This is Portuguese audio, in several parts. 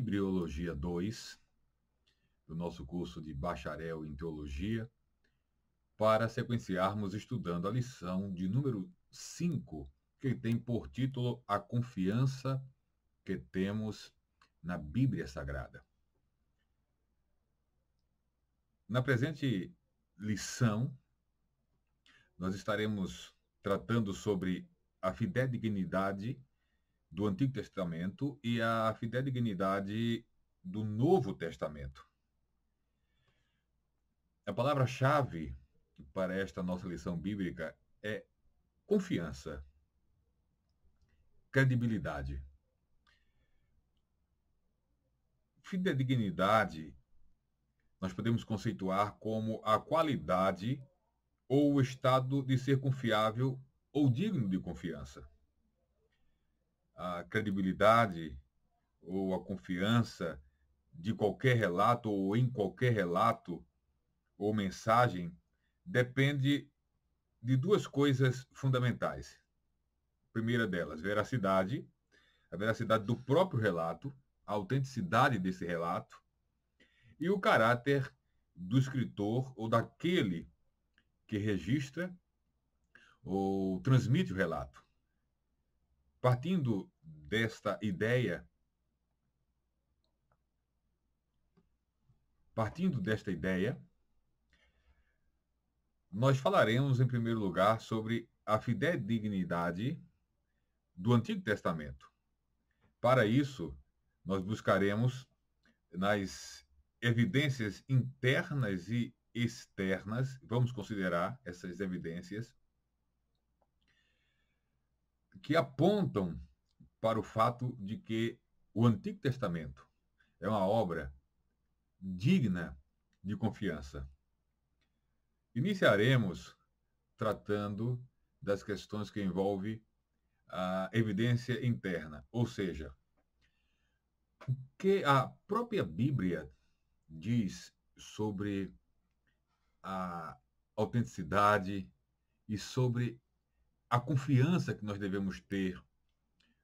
Bibliologia 2, do nosso curso de bacharel em teologia, para sequenciarmos estudando a lição de número 5, que tem por título A Confiança que Temos na Bíblia Sagrada. Na presente lição, nós estaremos tratando sobre a fidedignidade do Antigo Testamento e a fidedignidade do Novo Testamento. A palavra-chave para esta nossa lição bíblica é confiança, credibilidade. Fidedignidade nós podemos conceituar como a qualidade ou o estado de ser confiável ou digno de confiança. A credibilidade ou a confiança de qualquer relato ou em qualquer relato ou mensagem depende de duas coisas fundamentais. A primeira delas, veracidade, a veracidade do próprio relato, a autenticidade desse relato e o caráter do escritor ou daquele que registra ou transmite o relato. Partindo desta ideia, nós falaremos, em primeiro lugar, sobre a fidedignidade do Antigo Testamento. Para isso, nós buscaremos nas evidências internas e externas, vamos considerar essas evidências, que apontam para o fato de que o Antigo Testamento é uma obra digna de confiança. Iniciaremos tratando das questões que envolvem a evidência interna, ou seja, o que a própria Bíblia diz sobre a autenticidade e sobre a confiança que nós devemos ter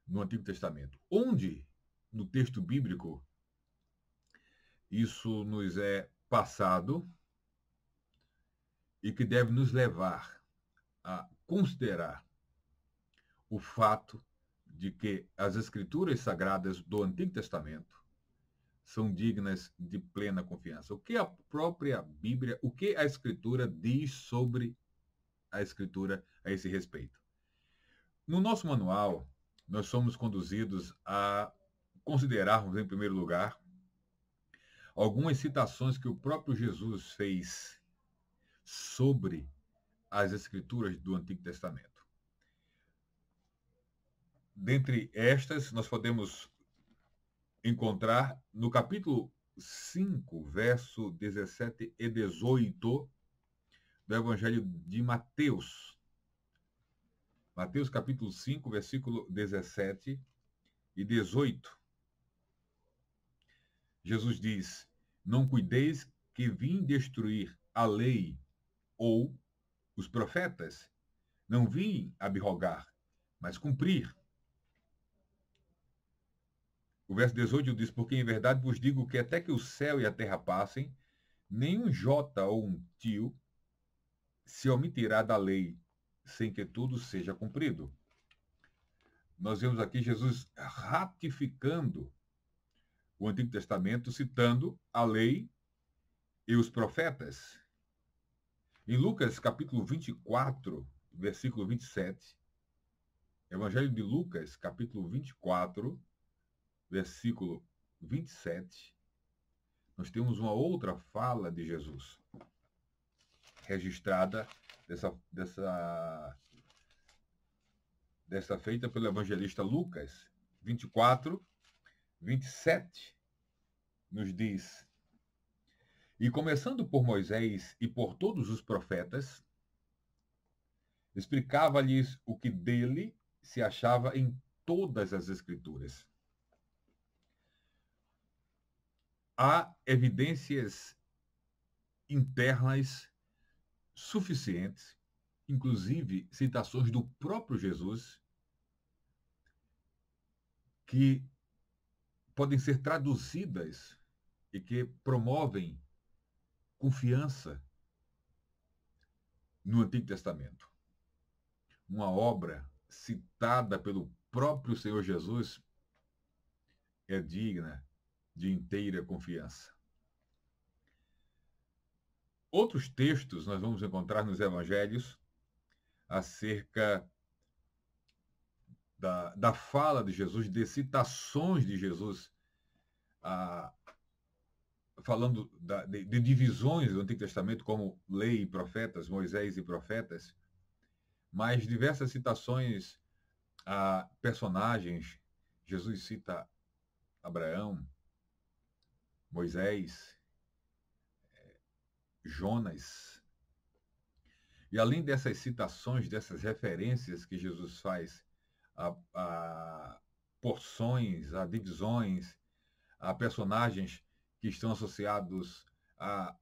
no Antigo Testamento. Onde, no texto bíblico, isso nos é passado e que deve nos levar a considerar o fato de que as Escrituras Sagradas do Antigo Testamento são dignas de plena confiança. O que a própria Bíblia, o que a Escritura diz sobre a Escritura a esse respeito? No nosso manual, nós somos conduzidos a considerarmos, em primeiro lugar, algumas citações que o próprio Jesus fez sobre as Escrituras do Antigo Testamento. Dentre estas, nós podemos encontrar no capítulo 5, verso 17 e 18 do Evangelho de Mateus. Mateus capítulo 5, versículo 17 e 18. Jesus diz: não cuideis que vim destruir a lei ou os profetas. Não vim abrogar, mas cumprir. O verso 18 diz: porque em verdade vos digo que até que o céu e a terra passem, nenhum jota ou um tio se omitirá da lei, sem que tudo seja cumprido. Nós vemos aqui Jesus ratificando o Antigo Testamento, citando a lei e os profetas. Em Lucas, capítulo 24, versículo 27, Evangelho de Lucas, capítulo 24, versículo 27, nós temos uma outra fala de Jesus, registrada dessa feita pelo evangelista Lucas. 24, 27, nos diz: e começando por Moisés e por todos os profetas, explicava-lhes o que dele se achava em todas as Escrituras. Há evidências internas suficientes, inclusive citações do próprio Jesus, que podem ser traduzidas e que promovem confiança no Antigo Testamento. Uma obra citada pelo próprio Senhor Jesus é digna de inteira confiança. Outros textos nós vamos encontrar nos evangelhos acerca da fala de Jesus, de citações de Jesus, falando de divisões do Antigo Testamento, como lei e profetas, Moisés e profetas, mas diversas citações a personagens. Jesus cita Abraão, Moisés, Jonas. E além dessas citações, dessas referências que Jesus faz a porções, a divisões, a personagens que estão associados a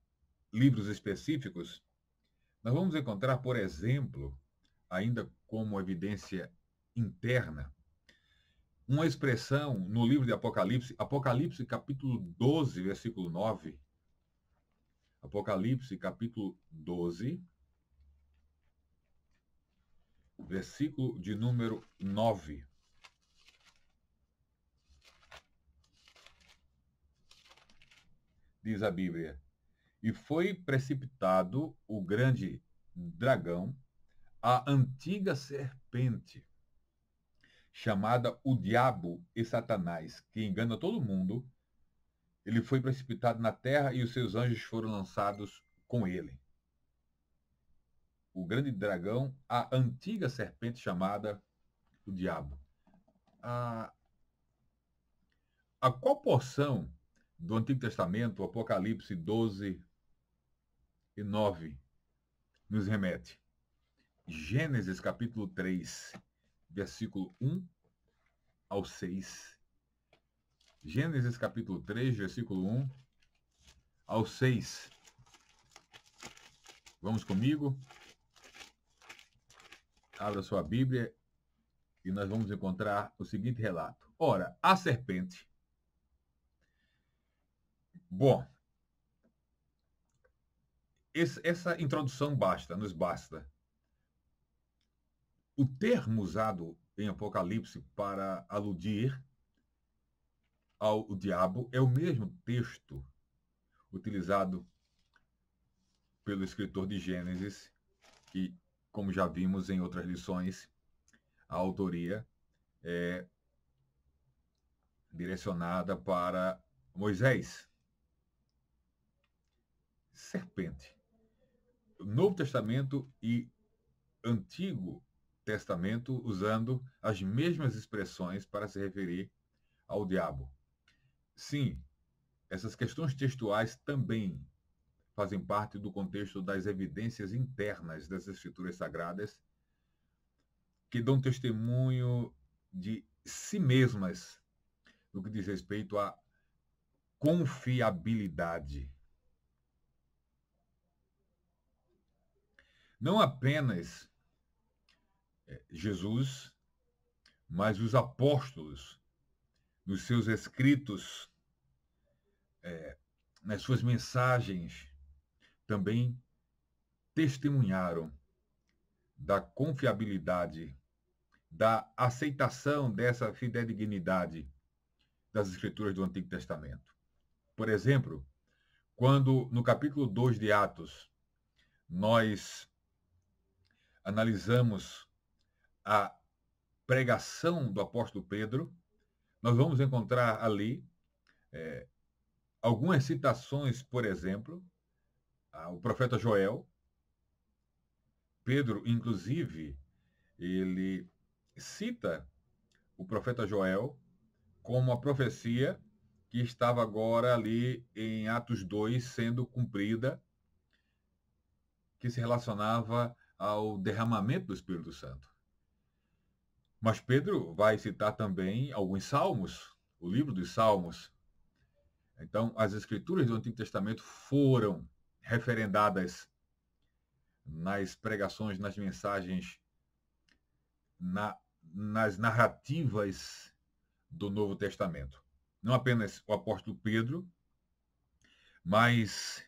livros específicos, nós vamos encontrar, por exemplo, ainda como evidência interna, uma expressão no livro de Apocalipse, Apocalipse capítulo 12, versículo 9. Apocalipse capítulo 12, versículo de número 9. Diz a Bíblia: e foi precipitado o grande dragão, a antiga serpente, chamada o Diabo e Satanás, que engana todo mundo. Ele foi precipitado na terra e os seus anjos foram lançados com ele. O grande dragão, a antiga serpente chamada o Diabo. A qual porção do Antigo Testamento, Apocalipse 12 e 9, nos remete? Gênesis capítulo 3, versículo 1 ao 6. Gênesis capítulo 3, versículo 1 ao 6. Vamos comigo? Abra sua Bíblia e nós vamos encontrar o seguinte relato. Ora, a serpente. Bom, essa introdução nos basta. O termo usado em Apocalipse para aludir ao diabo é o mesmo texto utilizado pelo escritor de Gênesis, que, como já vimos em outras lições, a autoria é direcionada para Moisés. Serpente. Novo Testamento e Antigo Testamento usando as mesmas expressões para se referir ao diabo. Sim, essas questões textuais também fazem parte do contexto das evidências internas das Escrituras Sagradas, que dão testemunho de si mesmas no que diz respeito à confiabilidade. Não apenas Jesus, mas os apóstolos, nos seus escritos, nas suas mensagens, também testemunharam da confiabilidade, da aceitação dessa fidedignidade das Escrituras do Antigo Testamento. Por exemplo, quando no capítulo 2 de Atos nós analisamos a pregação do apóstolo Pedro, nós vamos encontrar ali algumas citações, por exemplo, ao profeta Joel. Pedro, inclusive, ele cita o profeta Joel como a profecia que estava agora ali em Atos 2 sendo cumprida, que se relacionava ao derramamento do Espírito Santo. Mas Pedro vai citar também alguns salmos, o livro dos Salmos. Então, as escrituras do Antigo Testamento foram referendadas nas pregações, nas mensagens, nas narrativas do Novo Testamento. não apenas o apóstolo Pedro, mas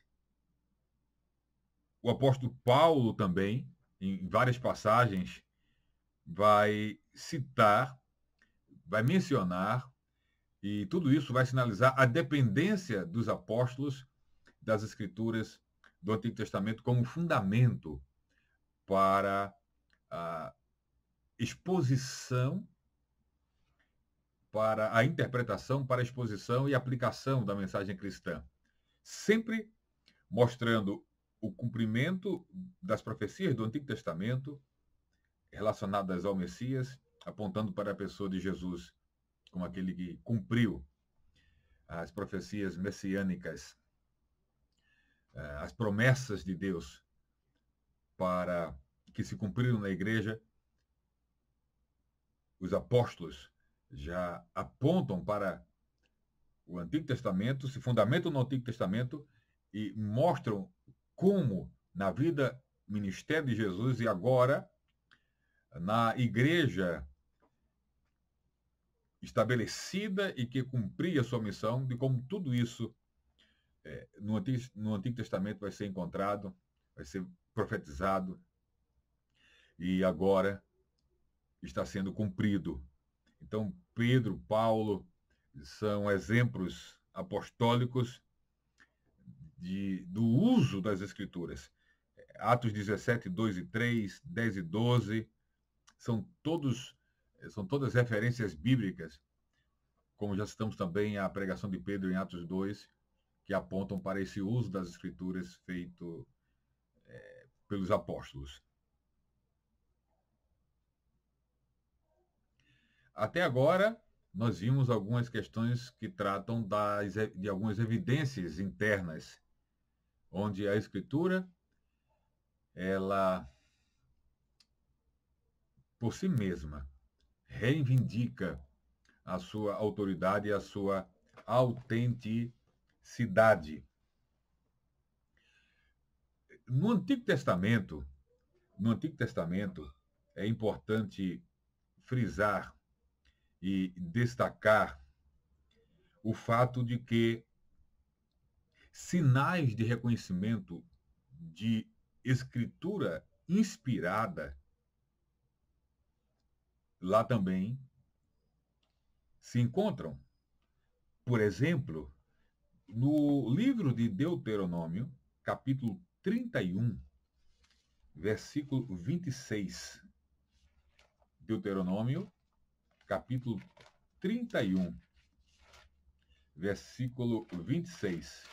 o apóstolo Paulo também, em várias passagens, vai citar, vai mencionar, e tudo isso vai sinalizar a dependência dos apóstolos das Escrituras do Antigo Testamento como fundamento para a exposição, para a interpretação, para a exposição e aplicação da mensagem cristã. Sempre mostrando o cumprimento das profecias do Antigo Testamento relacionadas ao Messias, apontando para a pessoa de Jesus como aquele que cumpriu as profecias messiânicas, as promessas de Deus para que se cumpriram na igreja. Os apóstolos já apontam para o Antigo Testamento, se fundamentam no Antigo Testamento e mostram como na vida, ministério de Jesus e agora na igreja estabelecida e que cumpria sua missão, de como tudo isso no Antigo Testamento vai ser encontrado, vai ser profetizado e agora está sendo cumprido. Então, Pedro, Paulo são exemplos apostólicos do uso das Escrituras. Atos 17, 2 e 3, 10 e 12, são todas referências bíblicas, como já citamos também a pregação de Pedro em Atos 2, que apontam para esse uso das Escrituras feito pelos apóstolos. Até agora, nós vimos algumas questões que tratam de algumas evidências internas, onde a Escritura, ela, por si mesma, reivindica a sua autoridade e a sua autenticidade. No Antigo Testamento, é importante frisar e destacar o fato de que sinais de reconhecimento de escritura inspirada lá também se encontram. Por exemplo, no livro de Deuteronômio, capítulo 31, versículo 26. Deuteronômio, capítulo 31, versículo 26.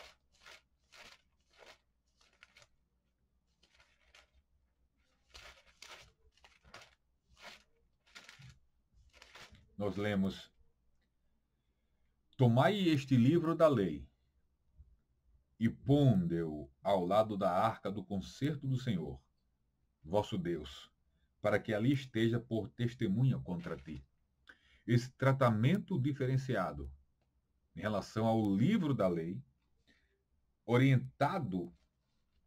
Nós lemos: Tomai este livro da lei e ponde-o ao lado da arca do concerto do Senhor, vosso Deus, para que ali esteja por testemunha contra ti. Esse tratamento diferenciado em relação ao livro da lei, orientado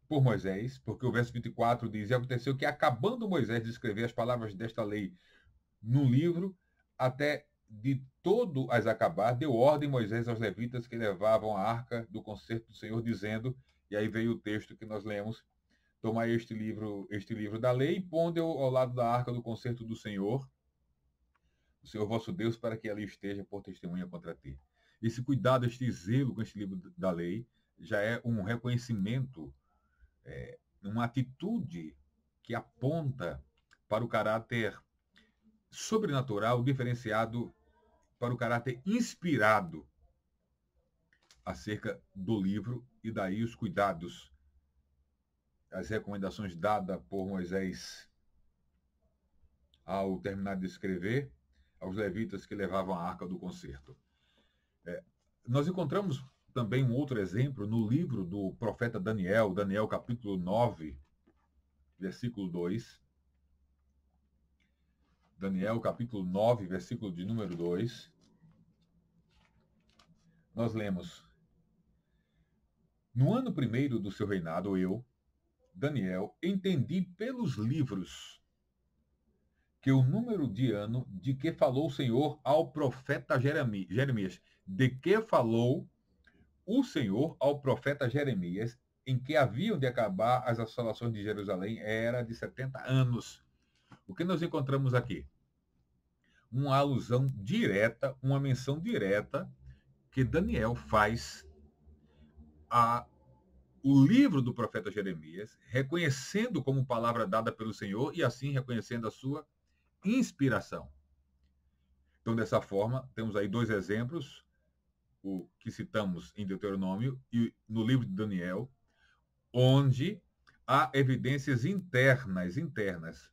por Moisés, porque o verso 24 diz: E aconteceu que, acabando Moisés de escrever as palavras desta lei no livro, até de todo as acabar, deu ordem Moisés aos levitas que levavam a arca do concerto do Senhor, dizendo, e aí veio o texto que nós lemos: Tomai este livro da lei e ponde-o ao lado da arca do concerto do Senhor, o Senhor vosso Deus, para que ali esteja por testemunha contra ti. Esse cuidado, este zelo com este livro da lei, já é um reconhecimento, uma atitude que aponta para o caráter sobrenatural, diferenciado, para o caráter inspirado acerca do livro, e daí os cuidados, as recomendações dadas por Moisés ao terminar de escrever, aos levitas que levavam a arca do concerto. Nós encontramos também um outro exemplo no livro do profeta Daniel, Daniel capítulo 9, versículo 2. Daniel capítulo 9, versículo de número 2. Nós lemos: No ano primeiro do seu reinado, eu, Daniel, entendi pelos livros que o número de ano de que falou o Senhor ao profeta Jeremias. De que falou o Senhor ao profeta Jeremias, em que haviam de acabar as assolações de Jerusalém, era de 70 anos. O que nós encontramos aqui? Uma alusão direta, uma menção direta que Daniel faz a o livro do profeta Jeremias, reconhecendo como palavra dada pelo Senhor e assim reconhecendo a sua inspiração. Então, dessa forma, temos aí dois exemplos, o que citamos em Deuteronômio e no livro de Daniel, onde há evidências internas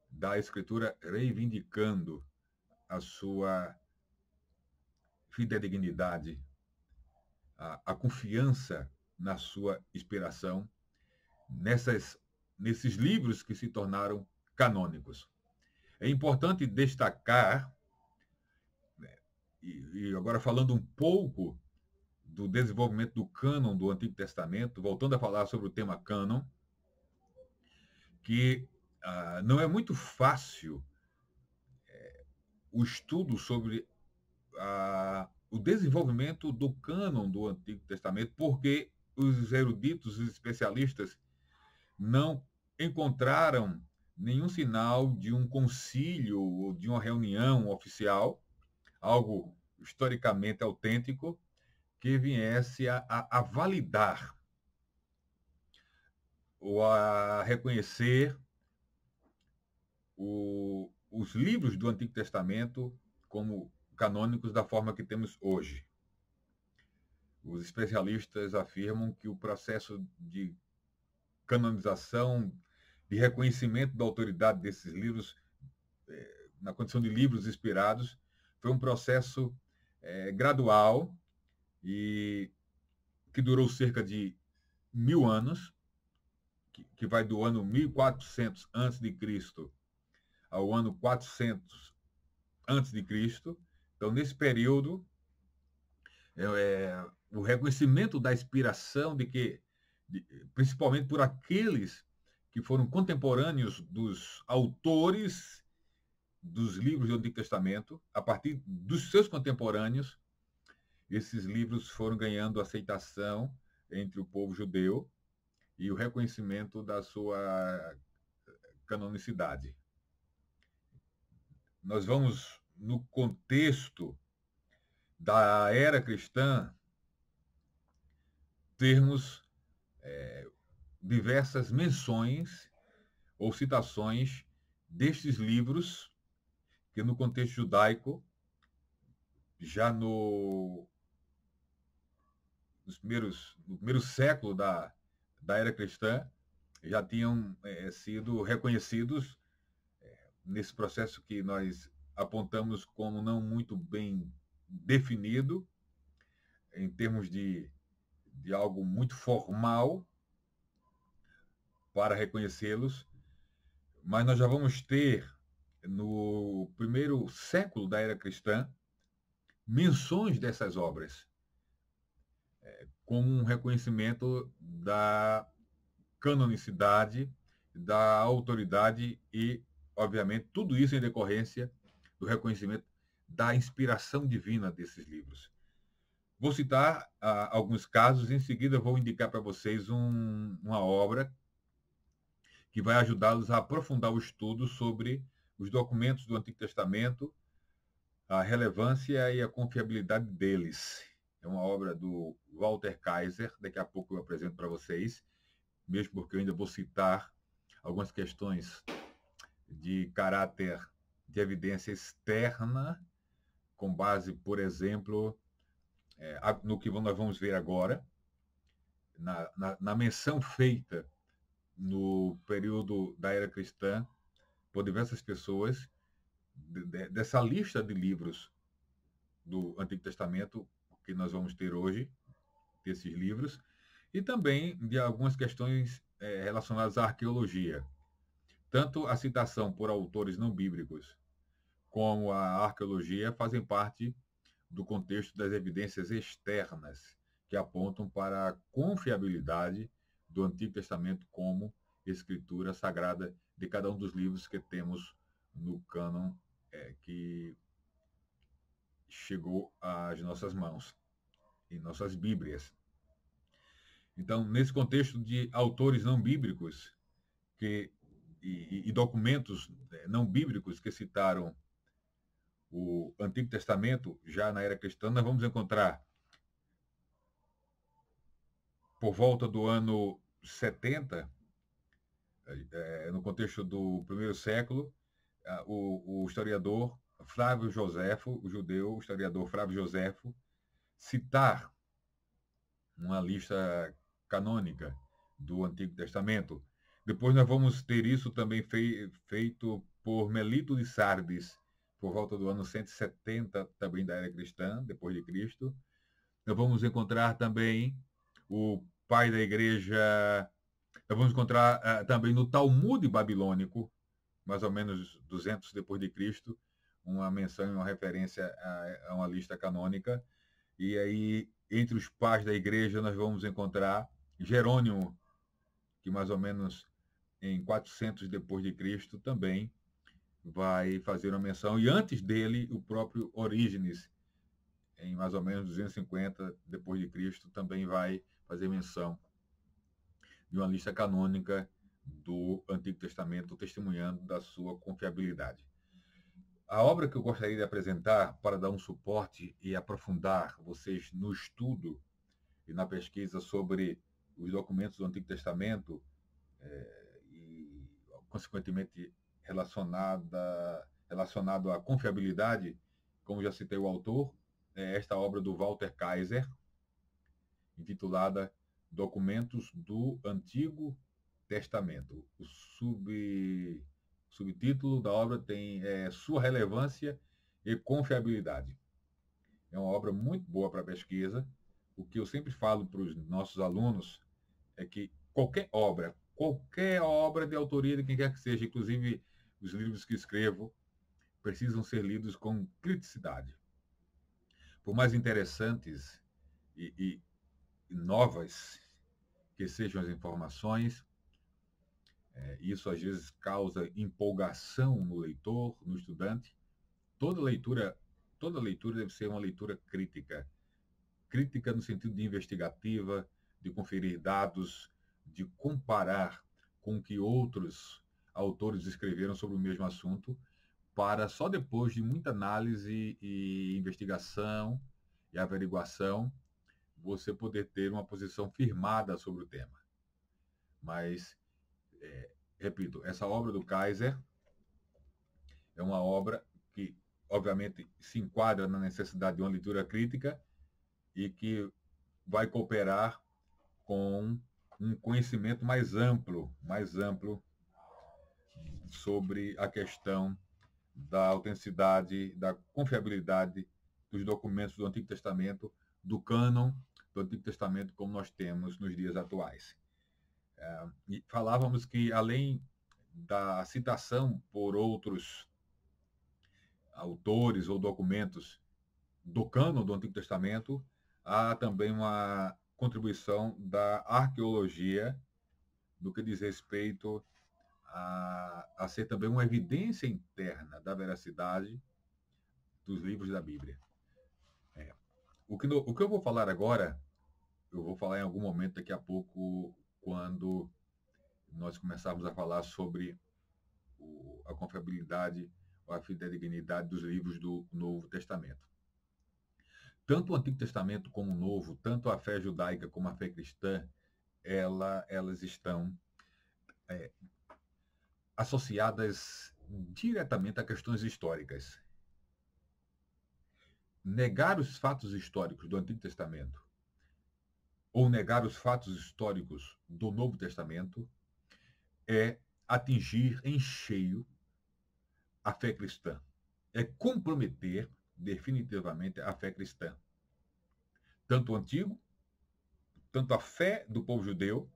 da Escritura reivindicando a sua fidedignidade, a confiança na sua inspiração nesses livros que se tornaram canônicos. É importante destacar, e agora falando um pouco do desenvolvimento do cânon do Antigo Testamento, voltando a falar sobre o tema cânon, que não é muito fácil o estudo sobre o desenvolvimento do cânon do Antigo Testamento, porque os eruditos, os especialistas, não encontraram nenhum sinal de um concílio ou de uma reunião oficial, algo historicamente autêntico, que viesse a validar ou a reconhecer os livros do Antigo Testamento como canônicos da forma que temos hoje. Os especialistas afirmam que o processo de canonização, de reconhecimento da autoridade desses livros, na condição de livros inspirados, foi um processo gradual e que durou cerca de 1000 anos, que vai do ano 1400 a.C. ao ano 400 a.C. Então, nesse período, o reconhecimento da inspiração principalmente por aqueles que foram contemporâneos dos autores dos livros do Antigo Testamento, a partir dos seus contemporâneos, esses livros foram ganhando aceitação entre o povo judeu e o reconhecimento da sua canonicidade. Nós vamos, no contexto da era cristã, termos diversas menções ou citações destes livros que, no contexto judaico, já no primeiro século da era cristã, já tinham sido reconhecidos nesse processo que nós apontamos como não muito bem definido, em termos de algo muito formal para reconhecê-los, mas nós já vamos ter, no primeiro século da era cristã, menções dessas obras, como um reconhecimento da canonicidade, da autoridade e, obviamente, tudo isso em decorrência do reconhecimento da inspiração divina desses livros. Vou citar alguns casos, em seguida vou indicar para vocês uma obra que vai ajudá-los a aprofundar o estudo sobre os documentos do Antigo Testamento, a relevância e a confiabilidade deles. É uma obra do Walter Kaiser, daqui a pouco eu apresento para vocês, mesmo porque eu ainda vou citar algumas questões de caráter de evidência externa, com base, por exemplo, no que nós vamos ver agora, na menção feita no período da era cristã por diversas pessoas dessa lista de livros do Antigo Testamento que nós vamos ter hoje, desses livros, e também de algumas questões relacionadas à arqueologia. Tanto a citação por autores não bíblicos como a arqueologia fazem parte do contexto das evidências externas que apontam para a confiabilidade do Antigo Testamento como escritura sagrada de cada um dos livros que temos no cânon que chegou às nossas mãos, em nossas Bíblias. Então, nesse contexto de autores não bíblicos e documentos não bíblicos que citaram o Antigo Testamento, já na era cristã, nós vamos encontrar, por volta do ano 70, no contexto do primeiro século, o historiador Flávio Joséfo, o judeu, o historiador Flávio Joséfo, citar uma lista canônica do Antigo Testamento. Depois nós vamos ter isso também feito por Melito de Sardes, por volta do ano 170, também da era cristã, depois de Cristo. Nós vamos encontrar também o pai da igreja, nós vamos encontrar também no Talmude babilônico, mais ou menos 200 depois de Cristo, uma menção e uma referência a uma lista canônica. E aí, entre os pais da igreja, nós vamos encontrar Jerônimo, que mais ou menos em 400 depois de Cristo também vai fazer uma menção. E antes dele, o próprio Orígenes, em mais ou menos 250 depois de Cristo, também vai fazer menção de uma lista canônica do Antigo Testamento, testemunhando da sua confiabilidade. A obra que eu gostaria de apresentar para dar um suporte e aprofundar vocês no estudo e na pesquisa sobre os documentos do Antigo Testamento e, consequentemente, relacionado à confiabilidade, como já citei o autor, é esta obra do Walter Kaiser, intitulada Documentos do Antigo Testamento. O subtítulo da obra tem Sua Relevância e Confiabilidade. É uma obra muito boa para pesquisa. O que eu sempre falo para os nossos alunos é que qualquer obra de autoria de quem quer que seja, inclusive os livros que escrevo, precisam ser lidos com criticidade. Por mais interessantes e novas que sejam as informações, isso às vezes causa empolgação no leitor, no estudante. Toda leitura deve ser uma leitura crítica. Crítica no sentido de investigativa, de conferir dados, de comparar com o que outros autores escreveram sobre o mesmo assunto, para só depois de muita análise e investigação e averiguação, você poder ter uma posição firmada sobre o tema. Mas, repito, essa obra do Kaiser é uma obra que, obviamente, se enquadra na necessidade de uma leitura crítica e que vai cooperar com um conhecimento mais amplo sobre a questão da autenticidade, da confiabilidade dos documentos do Antigo Testamento, do cânon do Antigo Testamento como nós temos nos dias atuais. E falávamos que, além da citação por outros autores ou documentos do cânon do Antigo Testamento, há também uma contribuição da arqueologia no que diz respeito a ser também uma evidência interna da veracidade dos livros da Bíblia. O que eu vou falar agora, eu vou falar em algum momento daqui a pouco, quando nós começarmos a falar sobre a confiabilidade ou a fidedignidade dos livros do Novo Testamento. Tanto o Antigo Testamento como o Novo, tanto a fé judaica como a fé cristã, elas estão associadas diretamente a questões históricas. Negar os fatos históricos do Antigo Testamento ou negar os fatos históricos do Novo Testamento é atingir em cheio a fé cristã. É comprometer definitivamente a fé cristã. Tanto o Antigo, tanto a fé do povo judeu,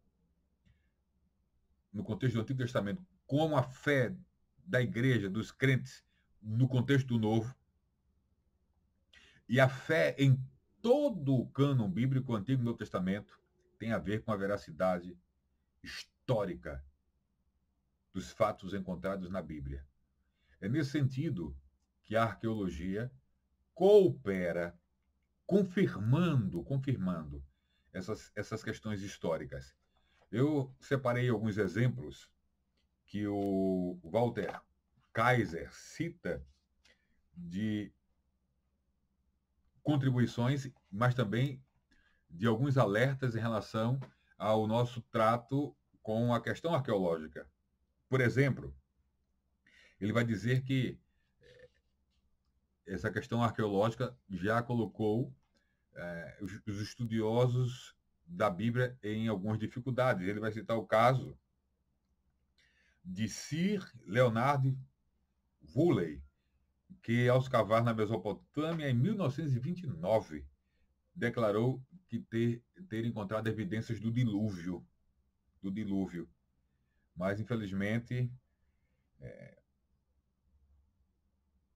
no contexto do Antigo Testamento, como a fé da igreja, dos crentes, no contexto do Novo, e a fé em todo o cânon bíblico, Antigo e Novo Testamento, tem a ver com a veracidade histórica dos fatos encontrados na Bíblia. É nesse sentido que a arqueologia coopera, confirmando essas questões históricas. Eu separei alguns exemplos que o Walter Kaiser cita de contribuições, mas também de alguns alertas em relação ao nosso trato com a questão arqueológica. Por exemplo, ele vai dizer que essa questão arqueológica já colocou os estudiosos da Bíblia em algumas dificuldades. Ele vai citar o caso de Sir Leonard Woolley, que, ao escavar na Mesopotâmia em 1929, declarou que ter encontrado evidências do dilúvio. Mas, infelizmente,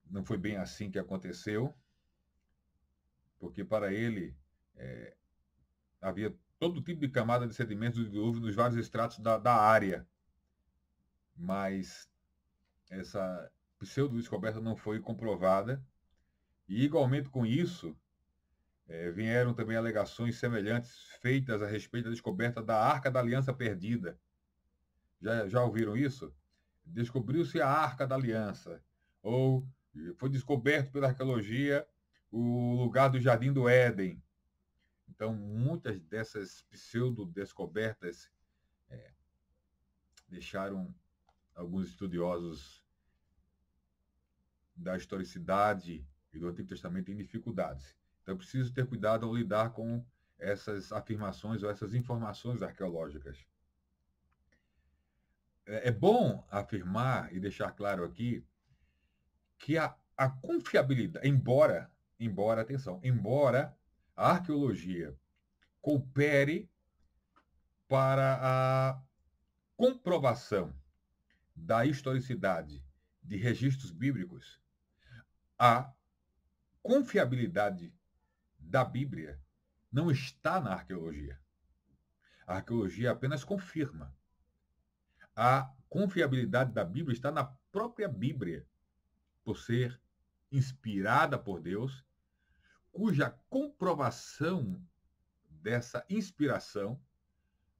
não foi bem assim que aconteceu, porque para ele havia todo tipo de camada de sedimentos do dilúvio nos vários estratos da área. Mas essa pseudo-descoberta não foi comprovada. E, igualmente com isso, vieram também alegações semelhantes feitas a respeito da descoberta da Arca da Aliança Perdida. Já ouviram isso? Descobriu-se a Arca da Aliança, ou foi descoberto pela arqueologia o lugar do Jardim do Éden. Então, muitas dessas pseudo-descobertas deixaram alguns estudiosos da historicidade e do Antigo Testamento em dificuldades. Então, é preciso ter cuidado ao lidar com essas afirmações ou essas informações arqueológicas. É bom afirmar e deixar claro aqui que a confiabilidade, embora a arqueologia coopere para a comprovação da historicidade de registros bíblicos, a confiabilidade da Bíblia não está na arqueologia. A arqueologia apenas confirma. A confiabilidade da Bíblia está na própria Bíblia, por ser inspirada por Deus, cuja comprovação dessa inspiração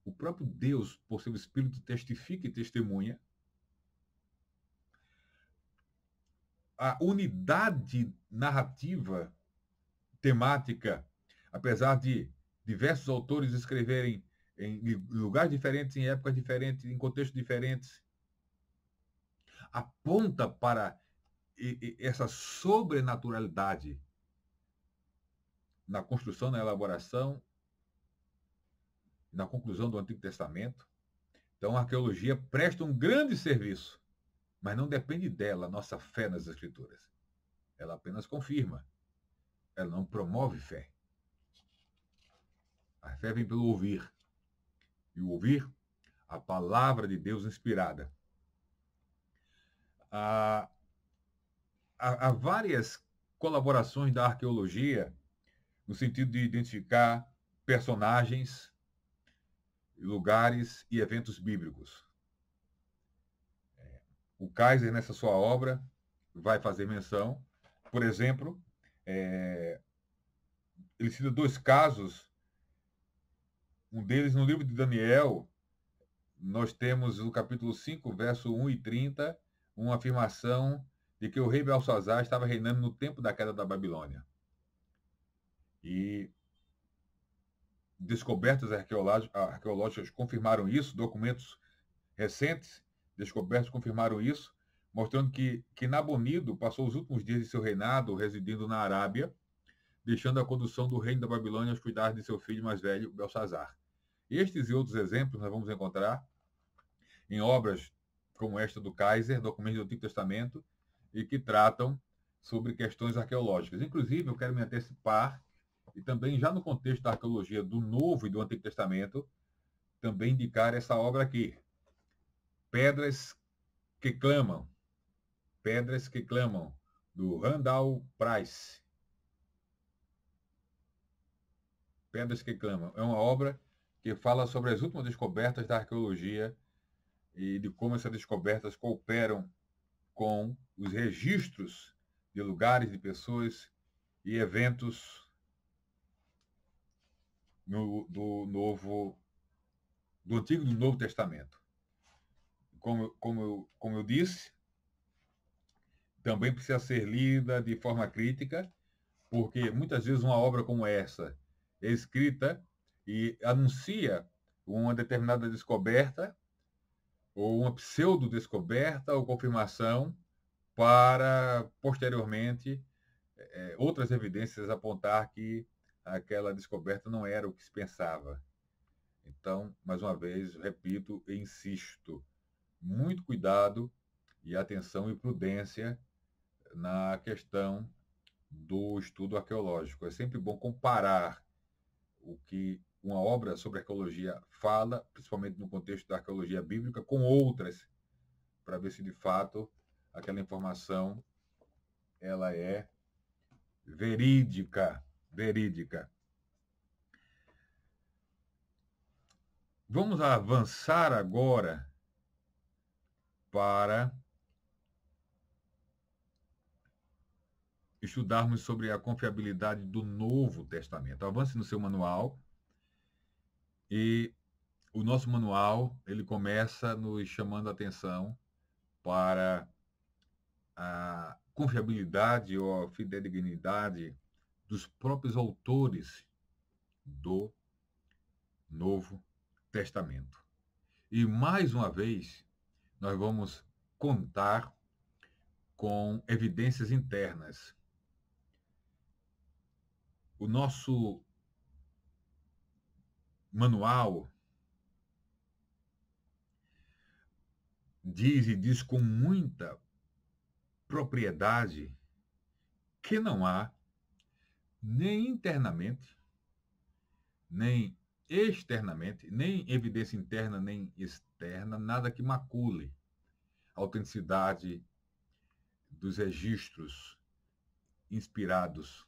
o próprio Deus, por seu Espírito, testifica e testemunha. A unidade narrativa, temática, apesar de diversos autores escreverem em lugares diferentes, em épocas diferentes, em contextos diferentes, aponta para essa sobrenaturalidade na construção, na elaboração, na conclusão do Antigo Testamento. Então, a arqueologia presta um grande serviço, mas não depende dela a nossa fé nas Escrituras. Ela apenas confirma. Ela não promove fé. A fé vem pelo ouvir. E o ouvir, a palavra de Deus inspirada. Há várias colaborações da arqueologia no sentido de identificar personagens, lugares e eventos bíblicos. O Kaiser, nessa sua obra, vai fazer menção, por exemplo, ele cita 2 casos. Um deles, no livro de Daniel, nós temos no capítulo 5, verso 1 e 30, uma afirmação de que o rei Belsazar estava reinando no tempo da queda da Babilônia. E descobertas arqueológicas confirmaram isso, documentos recentes descobertos confirmaram isso, mostrando que Nabonido passou os últimos dias de seu reinado residindo na Arábia, deixando a condução do reino da Babilônia aos cuidados de seu filho mais velho, Belsazar. Estes e outros exemplos nós vamos encontrar em obras como esta do Kaiser, documentos do Antigo Testamento, e que tratam sobre questões arqueológicas. Inclusive, eu quero me antecipar, e também já no contexto da arqueologia do Novo e do Antigo Testamento, também indicar essa obra aqui, Pedras que Clamam, do Randall Price. Pedras que Clamam. É uma obra que fala sobre as últimas descobertas da arqueologia e de como essas descobertas cooperam com os registros de lugares, de pessoas e eventos do Antigo e do Novo Testamento. Como eu disse, também precisa ser lida de forma crítica, porque muitas vezes uma obra como essa é escrita e anuncia uma determinada descoberta, ou uma pseudo-descoberta ou confirmação, para, posteriormente, outras evidências apontar que aquela descoberta não era o que se pensava. Então, mais uma vez, repito e insisto, muito cuidado e atenção e prudência na questão do estudo arqueológico. É sempre bom comparar o que uma obra sobre arqueologia fala, principalmente no contexto da arqueologia bíblica, com outras, para ver se de fato aquela informação ela é verídica, verídica. Vamos avançar agora para estudarmos sobre a confiabilidade do Novo Testamento. Avance no seu manual e o nosso manual ele começa nos chamando a atenção para a confiabilidade ou a fidedignidade dos próprios autores do Novo Testamento. E mais uma vez nós vamos contar com evidências internas. O nosso manual diz com muita propriedade que não há nem internamente, nem externamente, nem evidência interna nem externa, nada que macule a autenticidade dos registros inspirados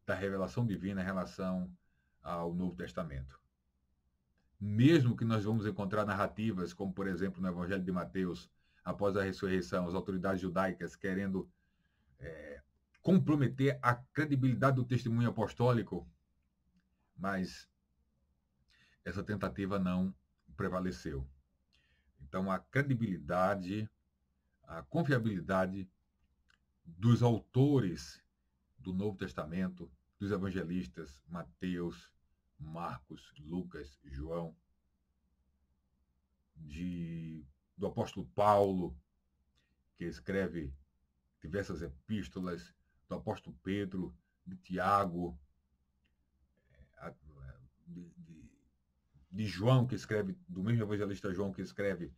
da revelação divina em relação ao Novo Testamento. Mesmo que nós vamos encontrar narrativas, como, por exemplo, no Evangelho de Mateus, após a ressurreição, as autoridades judaicas querendo comprometer a credibilidade do testemunho apostólico, mas essa tentativa não prevaleceu. Então, a credibilidade, a confiabilidade dos autores do Novo Testamento, dos evangelistas Mateus, Marcos, Lucas, João, do apóstolo Paulo, que escreve diversas epístolas, do apóstolo Pedro, de Tiago, de João, que escreve, do mesmo evangelista João, que escreve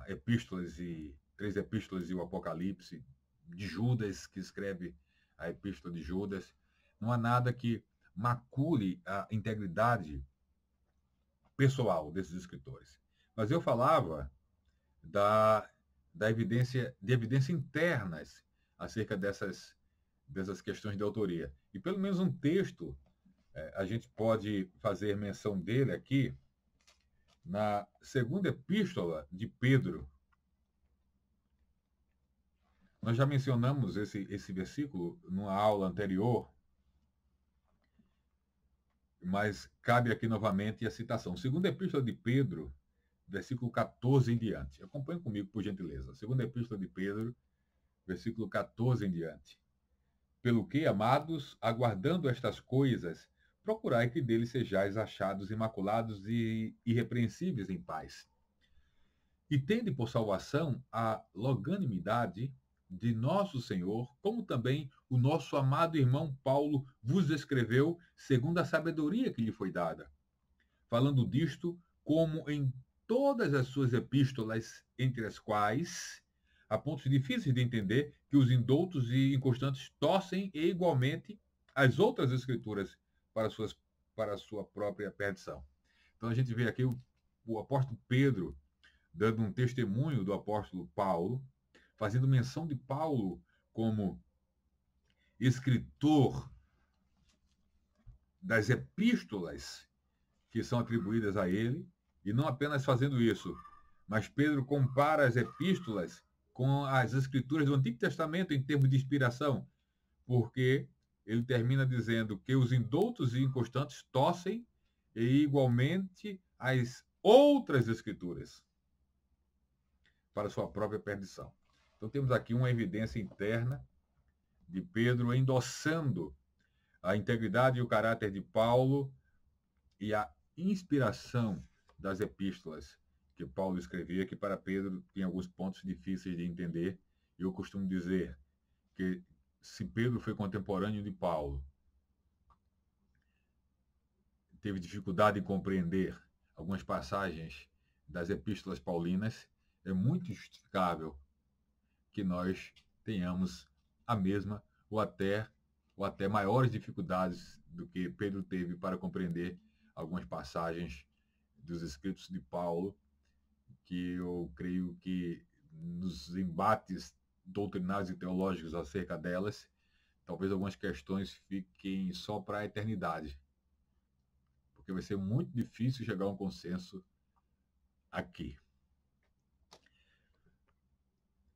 epístolas e 3 epístolas e o Apocalipse, de Judas, que escreve a epístola de Judas. Não há nada que macule a integridade pessoal desses escritores. Mas eu falava de evidências internas acerca dessas questões de autoria. E pelo menos um texto, a gente pode fazer menção dele aqui, na segunda epístola de Pedro. Nós já mencionamos esse versículo numa aula anterior, mas cabe aqui novamente a citação. Segunda epístola de Pedro, versículo 14 em diante. Acompanhe comigo, por gentileza. Segunda epístola de Pedro, versículo 14 em diante. Pelo que, amados, aguardando estas coisas, procurai que deles sejais achados imaculados e irrepreensíveis em paz. E tende por salvação a longanimidade de nosso Senhor, como também o nosso amado irmão Paulo vos escreveu segundo a sabedoria que lhe foi dada, falando disto como em todas as suas epístolas, entre as quais há pontos difíceis de entender que os indoutos e inconstantes torcem e igualmente as outras escrituras para a sua própria perdição. Então a gente vê aqui o apóstolo Pedro dando um testemunho do apóstolo Paulo, fazendo menção de Paulo como escritor das epístolas que são atribuídas a ele, e não apenas fazendo isso, Mas Pedro compara as epístolas com as escrituras do Antigo Testamento em termos de inspiração, porque ele termina dizendo que os indoutos e inconstantes torcem e igualmente as outras escrituras para sua própria perdição. Então temos aqui uma evidência interna de Pedro endossando a integridade e o caráter de Paulo e a inspiração das epístolas que Paulo escrevia, que para Pedro tinha alguns pontos difíceis de entender. Eu costumo dizer que se Pedro foi contemporâneo de Paulo, teve dificuldade em compreender algumas passagens das epístolas paulinas, é muito justificável que nós tenhamos a mesma ou até maiores dificuldades do que Pedro teve para compreender algumas passagens dos escritos de Paulo, que eu creio que nos embates doutrinários e teológicos acerca delas, talvez algumas questões fiquem só para a eternidade, porque vai ser muito difícil chegar a um consenso aqui.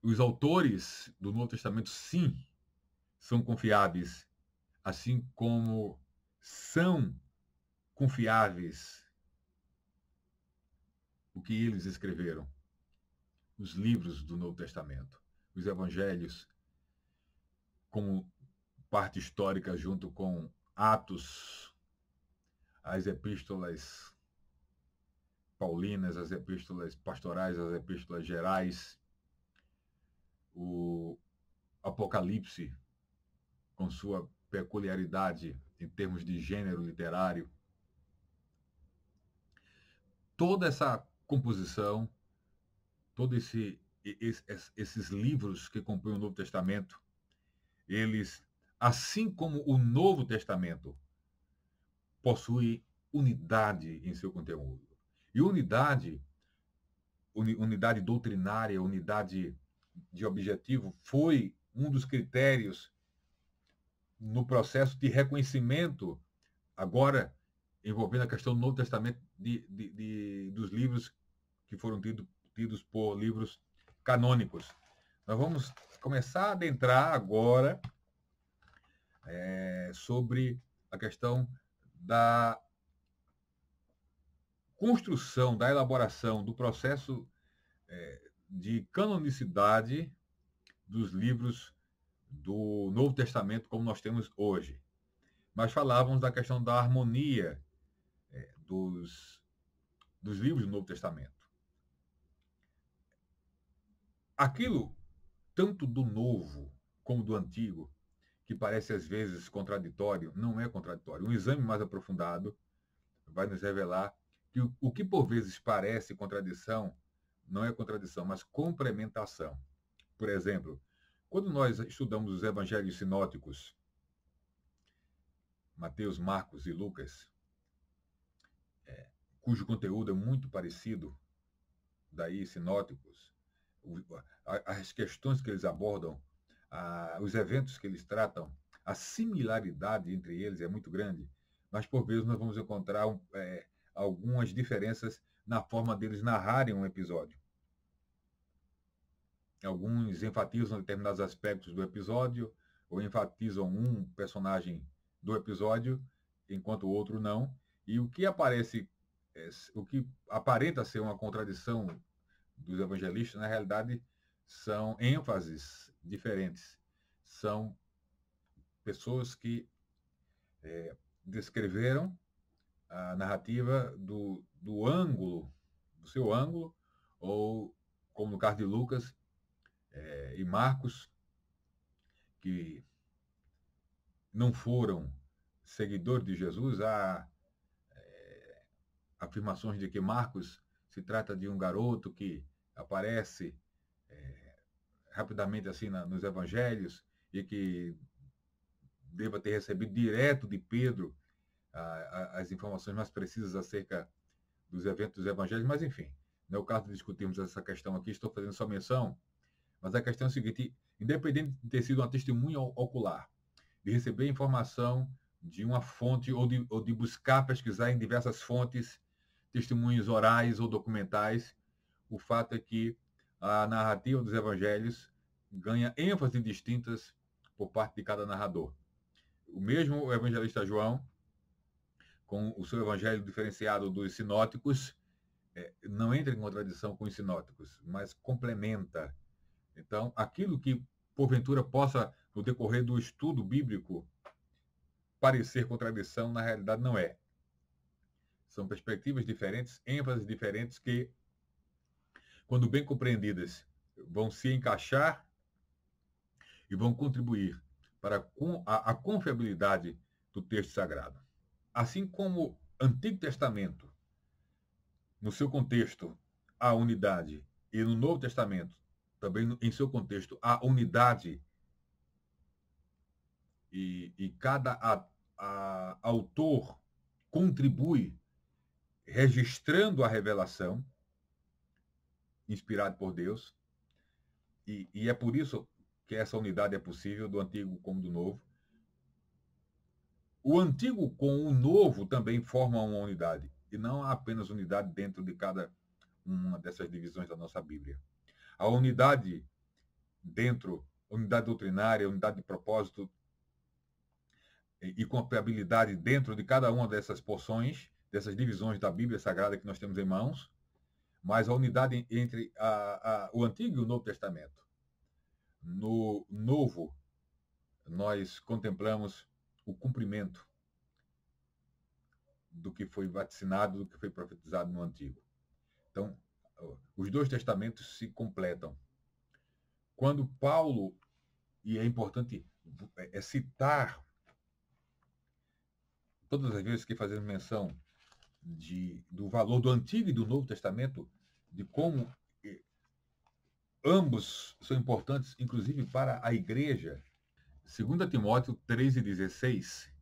Os autores do Novo Testamento, sim, são confiáveis, assim como são confiáveis o que eles escreveram, os livros do Novo Testamento, os evangelhos, como parte histórica junto com Atos, as epístolas paulinas, as epístolas pastorais, as epístolas gerais, o Apocalipse, com sua peculiaridade em termos de gênero literário. Toda essa composição, todos esses livros que compõem o Novo Testamento, eles, assim como o Novo Testamento, possuem unidade em seu conteúdo. E unidade doutrinária, unidade de objetivo, foi um dos critérios no processo de reconhecimento, agora envolvendo a questão do Novo Testamento, dos livros que foram tidos por livros canônicos. Nós vamos começar a adentrar agora sobre a questão da construção, da elaboração, do processo de canonicidade dos livros do Novo Testamento como nós temos hoje. Mas falávamos da questão da harmonia dos livros do Novo Testamento. Aquilo, tanto do Novo como do Antigo, que parece às vezes contraditório, não é contraditório. Um exame mais aprofundado vai nos revelar que o que por vezes parece contradição, não é contradição, mas complementação. Por exemplo, quando nós estudamos os evangelhos sinóticos, Mateus, Marcos e Lucas, cujo conteúdo é muito parecido, daí sinóticos, as questões que eles abordam, os eventos que eles tratam, a similaridade entre eles é muito grande, mas por vezes nós vamos encontrar algumas diferenças na forma deles narrarem um episódio. Alguns enfatizam determinados aspectos do episódio, ou enfatizam um personagem do episódio, enquanto o outro não. E o que aparenta ser uma contradição dos evangelistas, na realidade, são ênfases diferentes. São pessoas que descreveram a narrativa do seu ângulo, ou, como no caso de Lucas e Marcos, que não foram seguidores de Jesus. Há afirmações de que Marcos se trata de um garoto que aparece rapidamente assim nos evangelhos e que deva ter recebido direto de Pedro as informações mais precisas acerca dos eventos dos evangelhos, mas enfim, não é o caso de discutirmos essa questão aqui, estou fazendo só menção, mas a questão é a seguinte: independente de ter sido uma testemunha ocular, de receber informação de uma fonte ou de buscar pesquisar em diversas fontes, testemunhos orais ou documentais, o fato é que a narrativa dos evangelhos ganha ênfases distintas por parte de cada narrador. O mesmo evangelista João, com o seu evangelho diferenciado dos sinóticos, não entra em contradição com os sinóticos, mas complementa. Então, aquilo que, porventura, possa, no decorrer do estudo bíblico, parecer contradição, na realidade não é. São perspectivas diferentes, ênfases diferentes que, quando bem compreendidas, vão se encaixar e vão contribuir para a confiabilidade do texto sagrado. Assim como Antigo Testamento, no seu contexto, há unidade, e no Novo Testamento, também em seu contexto, há unidade, e cada autor contribui registrando a revelação inspirada por Deus, e é por isso que essa unidade é possível, do Antigo como do Novo. O Antigo com o Novo também formam uma unidade, e não há apenas unidade dentro de cada uma dessas divisões da nossa Bíblia. A unidade dentro, unidade doutrinária, unidade de propósito e confiabilidade dentro de cada uma dessas porções, dessas divisões da Bíblia Sagrada que nós temos em mãos, mas a unidade entre o Antigo e o Novo Testamento. No Novo, nós contemplamos o cumprimento do que foi vaticinado, do que foi profetizado no Antigo. Então, os dois testamentos se completam. Quando Paulo, e é importante citar, todas as vezes que fazemos menção do valor do Antigo e do Novo Testamento, de como ambos são importantes, inclusive para a igreja. 2 Timóteo 3,16,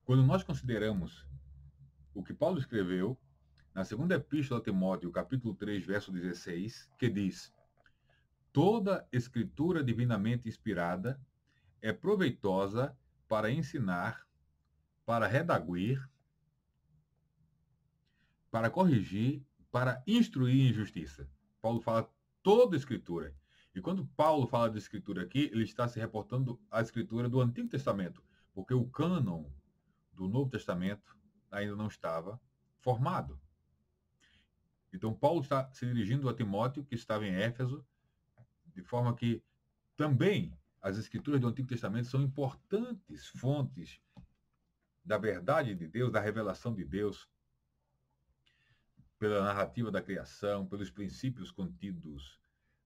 quando nós consideramos o que Paulo escreveu na segunda epístola a Timóteo, capítulo 3, verso 16, que diz: toda escritura divinamente inspirada é proveitosa para ensinar, para redaguir, para corrigir, para instruir em justiça. Paulo fala toda escritura. E quando Paulo fala de escritura aqui, ele está se reportando à escritura do Antigo Testamento, porque o cânon do Novo Testamento ainda não estava formado. Então, Paulo está se dirigindo a Timóteo, que estava em Éfeso, de forma que também as escrituras do Antigo Testamento são importantes fontes da verdade de Deus, da revelação de Deus, pela narrativa da criação, pelos princípios contidos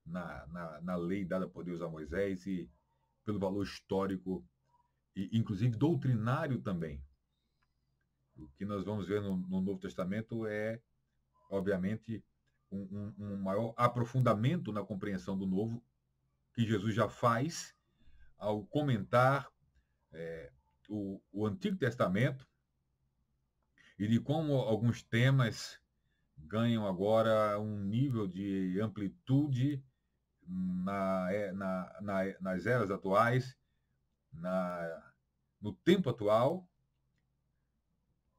na lei dada por Deus a Moisés e pelo valor histórico e, inclusive, doutrinário também. O que nós vamos ver no Novo Testamento é, obviamente, um maior aprofundamento na compreensão do Novo, que Jesus já faz ao comentar o Antigo Testamento e de como alguns temas ganham agora um nível de amplitude nas eras atuais, no tempo atual,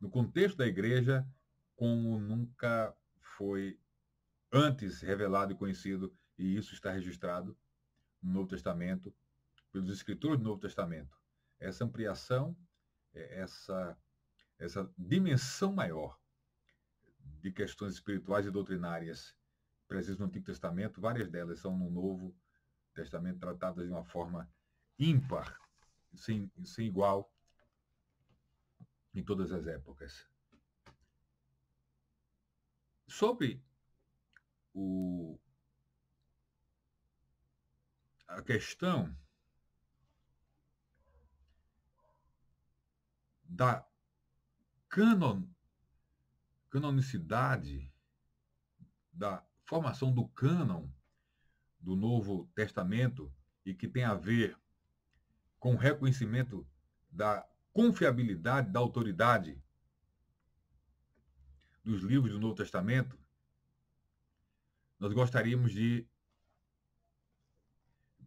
no contexto da igreja, como nunca foi antes revelado e conhecido, e isso está registrado no Novo Testamento, pelos escritores do Novo Testamento. Essa ampliação, essa dimensão maior de questões espirituais e doutrinárias presentes no Antigo Testamento, várias delas são no Novo Testamento tratadas de uma forma ímpar, sem igual, em todas as épocas. Sobre a questão da canonicidade, da formação do cânon do Novo Testamento, e que tem a ver com o reconhecimento da confiabilidade, da autoridade dos livros do Novo Testamento, nós gostaríamos de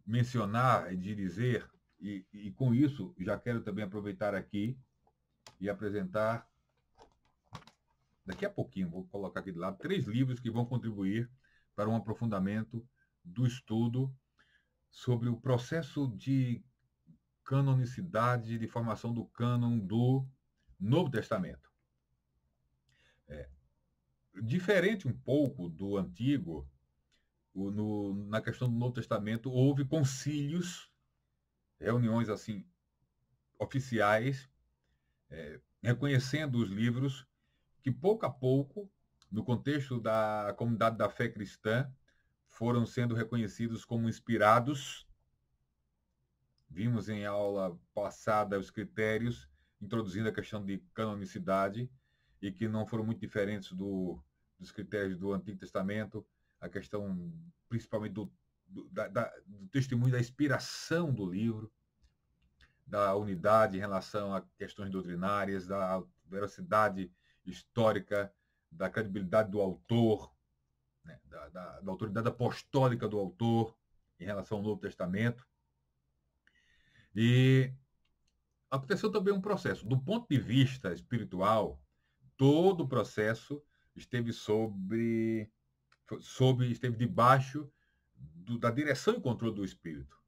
mencionar e de dizer, e com isso já quero também aproveitar aqui e apresentar, daqui a pouquinho, vou colocar aqui de lado, 3 livros que vão contribuir para um aprofundamento do estudo sobre o processo de canonicidade, de formação do cânon do Novo Testamento. Diferente um pouco do Antigo, na questão do Novo Testamento, houve concílios, reuniões assim oficiais, reconhecendo os livros que, pouco a pouco, no contexto da comunidade da fé cristã, foram sendo reconhecidos como inspirados. Vimos em aula passada os critérios, introduzindo a questão de canonicidade, e que não foram muito diferentes dos critérios do Antigo Testamento, a questão principalmente do testemunho da inspiração do livro, da unidade em relação a questões doutrinárias, da veracidade histórica, da credibilidade do autor, né, da autoridade apostólica do autor em relação ao Novo Testamento. E aconteceu também um processo. Do ponto de vista espiritual, todo o processo esteve esteve debaixo da direção e controle do Espírito.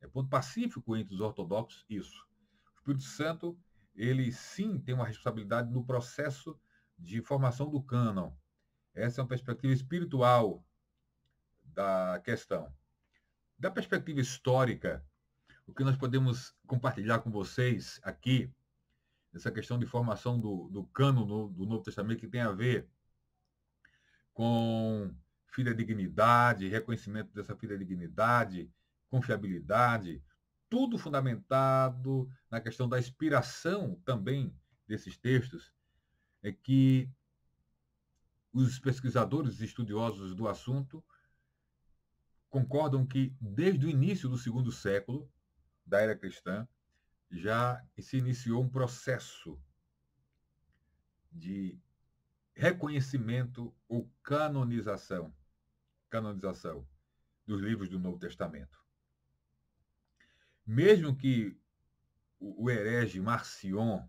É ponto pacífico entre os ortodoxos isso. O Espírito Santo, ele sim tem uma responsabilidade no processo de formação do cânon. Essa é uma perspectiva espiritual da questão. Da perspectiva histórica, o que nós podemos compartilhar com vocês aqui, essa questão de formação do cânon do Novo Testamento, que tem a ver com fidedignidade, reconhecimento dessa fidedignidade, confiabilidade, tudo fundamentado na questão da inspiração também desses textos, é que os pesquisadores e estudiosos do assunto concordam que, desde o início do segundo século da era cristã, já se iniciou um processo de reconhecimento ou canonização dos livros do Novo Testamento. Mesmo que o herege Marcion,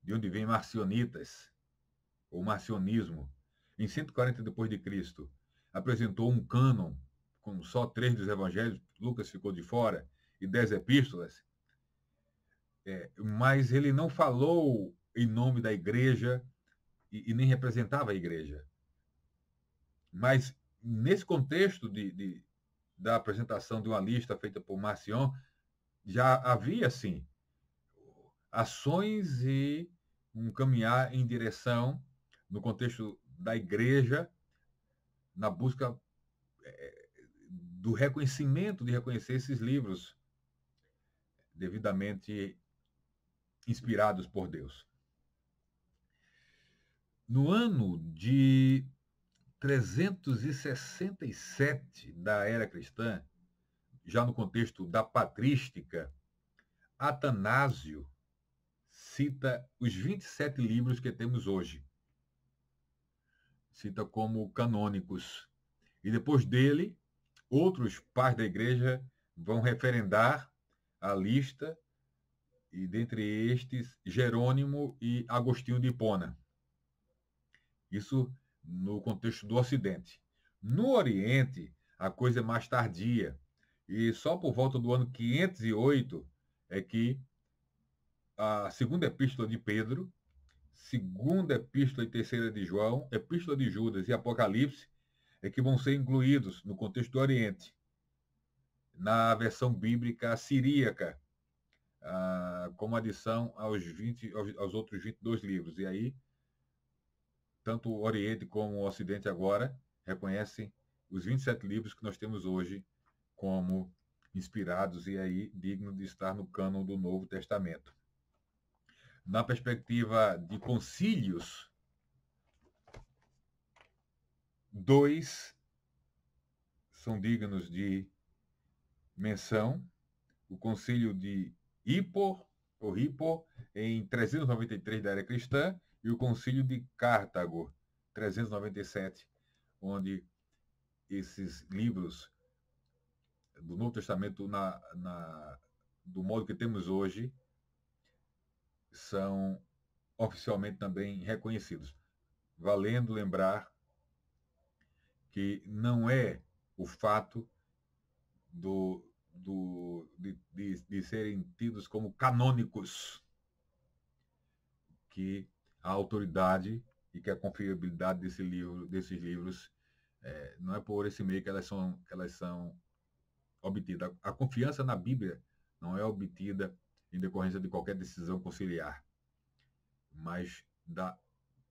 de onde vem marcionitas, ou marcionismo, em 140 depois de Cristo, apresentou um cânon com só 3 dos evangelhos, Lucas ficou de fora, e 10 epístolas, mas ele não falou em nome da igreja e nem representava a igreja. Mas, nesse contexto da apresentação de uma lista feita por Marcion, já havia, sim, ações e um caminhar em direção, no contexto da igreja, na busca do reconhecimento, de reconhecer esses livros devidamente inspirados por Deus. No ano de 367 da era cristã, já no contexto da patrística, Atanásio cita os 27 livros que temos hoje. Cita como canônicos. E depois dele, outros pais da igreja vão referendar a lista, e dentre estes, Jerônimo e Agostinho de Hipona. Isso no contexto do Ocidente. No Oriente, a coisa é mais tardia, e só por volta do ano 508 é que a segunda epístola de Pedro, segunda epístola e terceira de João, epístola de Judas e Apocalipse é que vão ser incluídos no contexto do Oriente, na versão bíblica siríaca, como adição aos outros 22 livros. E aí, tanto o Oriente como o Ocidente agora reconhecem os 27 livros que nós temos hoje como inspirados e aí dignos de estar no cânon do Novo Testamento. Na perspectiva de concílios, 2 são dignos de menção: o concílio de Hippo, em 393 da era cristã, e o concílio de Cartago, 397, onde esses livros do Novo Testamento, do modo que temos hoje, são oficialmente também reconhecidos. Valendo lembrar que não é o fato de serem tidos como canônicos, que a autoridade e que a confiabilidade desses livros não é por esse meio que elas são obtidas. A confiança na Bíblia não é obtida em decorrência de qualquer decisão conciliar, mas da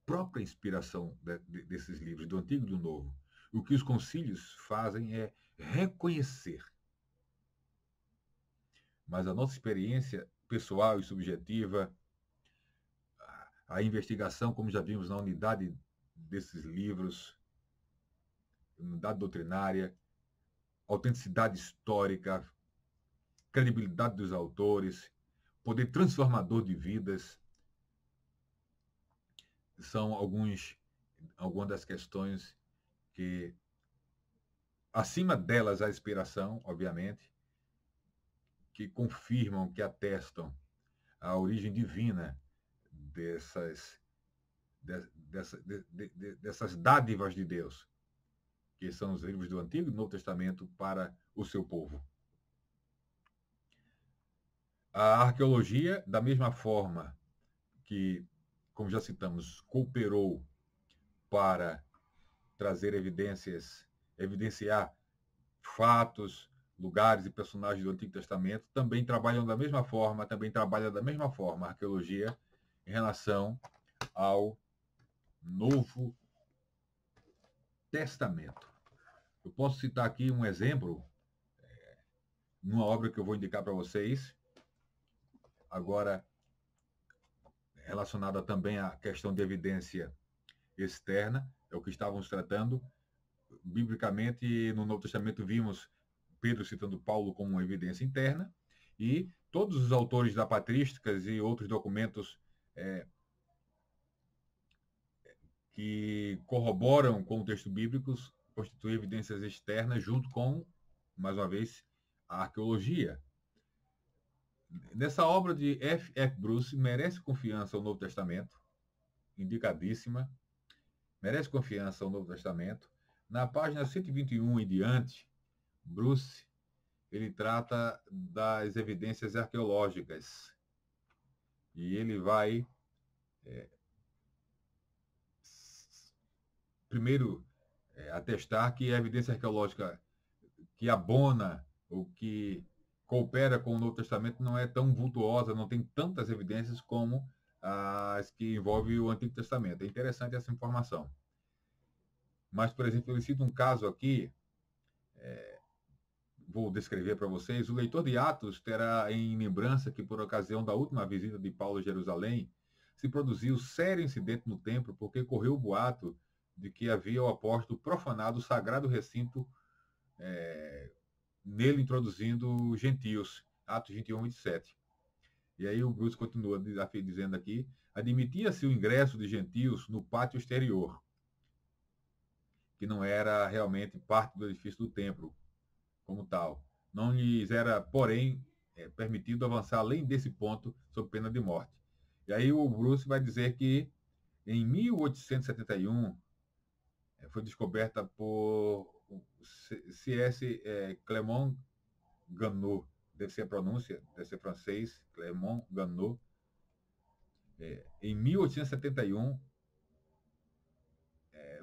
própria inspiração desses livros, do Antigo e do Novo. O que os concílios fazem é reconhecer. Mas a nossa experiência pessoal e subjetiva, a investigação, como já vimos na unidade desses livros, unidade doutrinária, autenticidade histórica, credibilidade dos autores, poder transformador de vidas, são algumas das questões que, acima delas, a inspiração, obviamente, que confirmam, que atestam a origem divina dessas dádivas de Deus, que são os livros do Antigo e Novo Testamento para o seu povo. A arqueologia, da mesma forma que, como já citamos, cooperou para trazer evidenciar fatos, lugares e personagens do Antigo Testamento, também trabalha da mesma forma a arqueologia em relação ao Novo Testamento. Eu posso citar aqui um exemplo, numa obra que eu vou indicar para vocês, agora relacionada também à questão de evidência externa, é o que estávamos tratando. Biblicamente, no Novo Testamento, vimos Pedro citando Paulo como uma evidência interna, e todos os autores da patrísticas e outros documentos que corroboram com o texto bíblico constituem evidências externas junto com, mais uma vez, a arqueologia. Nessa obra de F. Bruce, merece confiança o Novo Testamento, indicadíssima, merece confiança o Novo Testamento. Na página 121 em diante, Bruce ele trata das evidências arqueológicas e ele vai primeiro atestar que a evidência arqueológica que abona ou que coopera com o Novo Testamento não é tão vultuosa, não tem tantas evidências como as que envolvem o Antigo Testamento. É interessante essa informação. Mas, por exemplo, eu cito um caso aqui, vou descrever para vocês. O leitor de Atos terá em lembrança que, por ocasião da última visita de Paulo a Jerusalém, se produziu sério incidente no templo, porque correu o boato de que havia o apóstolo profanado o sagrado recinto, nele introduzindo gentios. Atos 21, 27. E aí o Bruce continua dizendo aqui: admitia-se o ingresso de gentios no pátio exterior, que não era realmente parte do edifício do templo como tal. Não lhes era, porém, permitido avançar além desse ponto sob pena de morte. E aí o Bruce vai dizer que em 1871 foi descoberta por C.S. Clément Ganneau, deve ser a pronúncia, deve ser francês, Clément Ganneau. Em 1871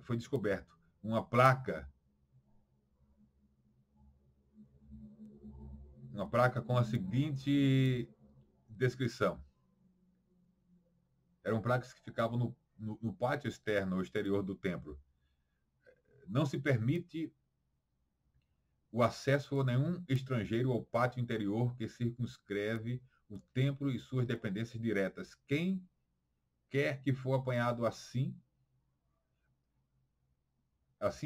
foi descoberto uma placa com a seguinte descrição. Eram placas que ficavam no pátio externo ou exterior do templo. Não se permite o acesso a nenhum estrangeiro ao pátio interior que circunscreve o templo e suas dependências diretas. Quem quer que for apanhado assim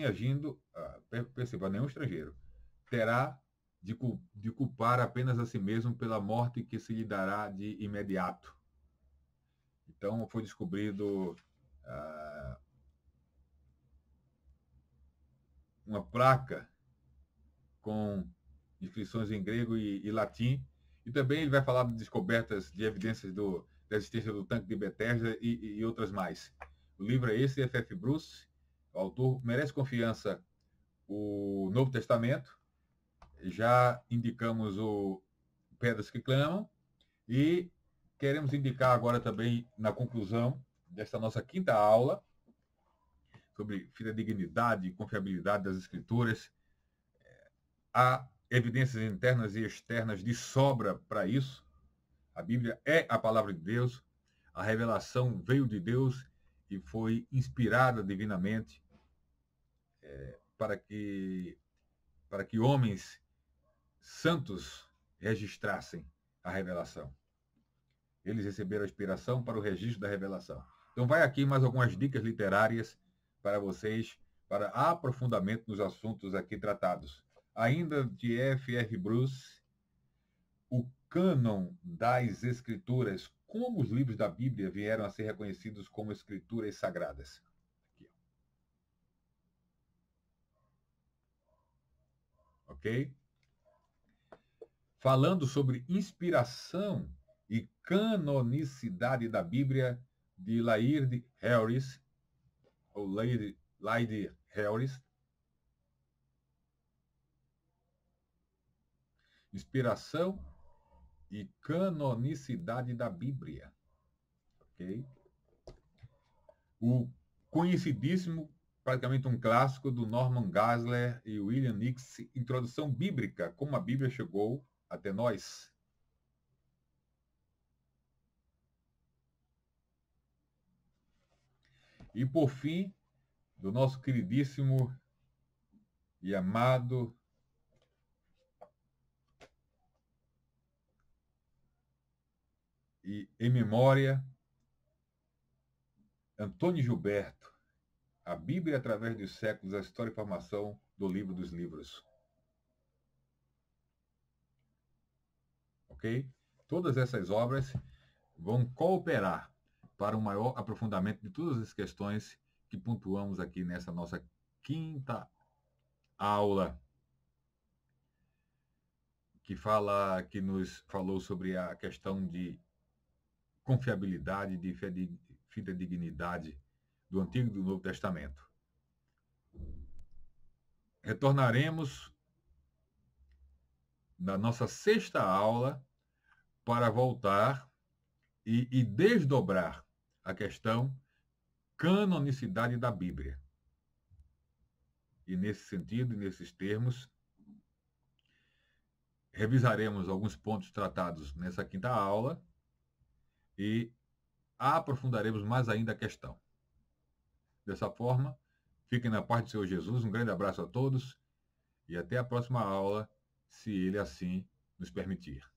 agindo, perceba, nenhum estrangeiro, terá de culpar apenas a si mesmo pela morte que se lhe dará de imediato. Então, foi descobrido uma placa com inscrições em grego e latim, e também ele vai falar de descobertas de evidências da existência do tanque de Betesda e outras mais. O livro é esse, F. Bruce, o autor merece confiança o Novo Testamento, já indicamos o Pedras que Clamam e queremos indicar agora também, na conclusão desta nossa quinta aula, sobre fidedignidade e confiabilidade das Escrituras. Há evidências internas e externas de sobra para isso. A Bíblia é a palavra de Deus, a revelação veio de Deus e foi inspirada divinamente para que homens santos registrassem a revelação. Eles receberam a inspiração para o registro da revelação. Então vai aqui mais algumas dicas literárias para vocês, para aprofundamento nos assuntos aqui tratados. Ainda de F.F. Bruce, o cânon das Escrituras, como os livros da Bíblia vieram a ser reconhecidos como escrituras sagradas. Aqui. Ok? Falando sobre inspiração e canonicidade da Bíblia, de Laird Harris, ou Laird Harris. Inspiração e canonicidade da Bíblia. Ok? O conhecidíssimo, praticamente um clássico, do Norman Geisler e William Nix, Introdução Bíblica, como a Bíblia chegou até nós. E, por fim, do nosso queridíssimo e amado e em memória, Antônio Gilberto, A Bíblia através dos séculos, a história e formação do livro dos livros. Ok? Todas essas obras vão cooperar para um maior aprofundamento de todas as questões que pontuamos aqui nessa nossa quinta aula, que nos falou sobre a questão de confiabilidade, de fidedignidade do Antigo e do Novo Testamento. Retornaremos na nossa sexta aula para voltar e desdobrar a questão canonicidade da Bíblia. E nesse sentido, nesses termos, revisaremos alguns pontos tratados nessa quinta aula e aprofundaremos mais ainda a questão. Dessa forma, fiquem na paz do Senhor Jesus. Um grande abraço a todos e até a próxima aula, se Ele assim nos permitir.